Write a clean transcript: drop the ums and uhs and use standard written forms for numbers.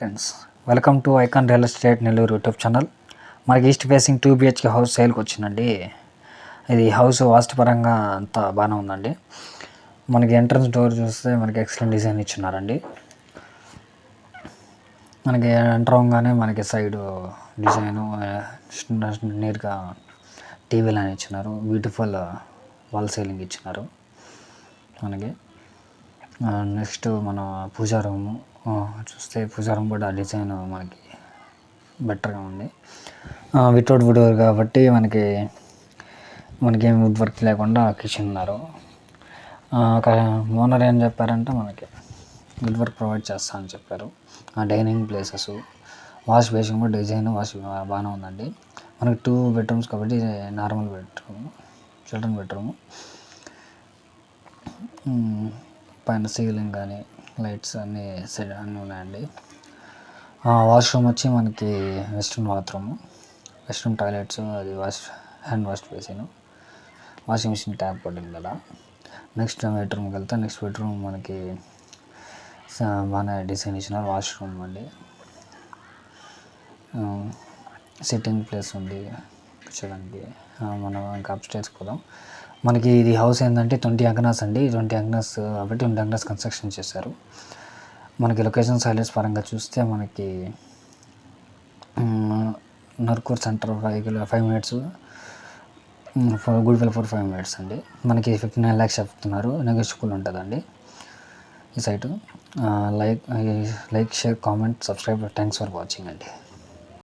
Friends, welcome to icon real estate Nellore YouTube channel. మనకి east facing 2 BHK house సేల్కి వచ్చిందండి. ఇది హౌస్ వాస్తు పరంగా అంతా బాగానే ఉందండి. మనకి ఎంట్రన్స్ డోర్ చూస్తే మనకి ఎక్సలెంట్ డిజైన్ ఇచ్చినారండి. మనకి ఎంటర్ అవ్వగానే మనకి సైడ్ డిజైను నీట్గా టీవీ లైన్ ఇచ్చినారు. బ్యూటిఫుల్ వాల్ సీలింగ్ ఇచ్చినారు. మనకి నెక్స్ట్ మన పూజా రూము చూస్తే పూజా రూమ్ కూడా డిజైన్ మనకి బెటర్గా ఉంది. వితౌట్ వుడ్ వర్క్ కాబట్టి మనకేం వుడ్ వర్క్ లేకుండా కిచెన్ ఉన్నారు. ఓనర్ ఏం చెప్పారంటే మనకి వుడ్ వర్క్ ప్రొవైడ్ చేస్తా అని చెప్పారు. డైనింగ్ ప్లేసెస్, వాష్ బేసిన్ కూడా డిజైన్ బాగానే ఉందండి. మనకి 2 bedrooms కాబట్టి నార్మల్ బెడ్రూమ్, చిల్డ్రన్ బెడ్రూమ్. పైన సీలింగ్ కానీ లైట్స్ అన్నీ ఉన్నాయండి. వాష్రూమ్ వచ్చి మనకి వెస్ట్రన్ బాత్రూమ్, వెస్ట్రన్ టాయిలెట్స్, అది hand wash basin, washing machine tap పడింది కదా. నెక్స్ట్ బెడ్రూమ్కి వెళ్తే నెక్స్ట్ బెడ్రూమ్ మనకి బాగానే డిజైన్ ఇచ్చినారు. వాష్రూమ్ అండి, సిట్టింగ్ ప్లేస్ ఉంది కూర్చోడానికి. మనం ఇంకా అప్స్టైర్స్కి పోదాం. మనకి ఇది హౌస్ ఏంటంటే 20 acres అండి. 20 acres కాబట్టి 20 acres కన్స్ట్రక్షన్ చేశారు. మనకి లొకేషన్స్ హైలైట్స్ పరంగా చూస్తే మనకి నర్కూర్ సెంటర్ 5 minutes, గుడిపల్లి 5 minutes అండి. మనకి 59 lakhs చెప్తున్నారు. నెగోషియబుల్ ఉంటుందండి ఈ site. Like, share, comment, subscribe. Thanks for watching అండి.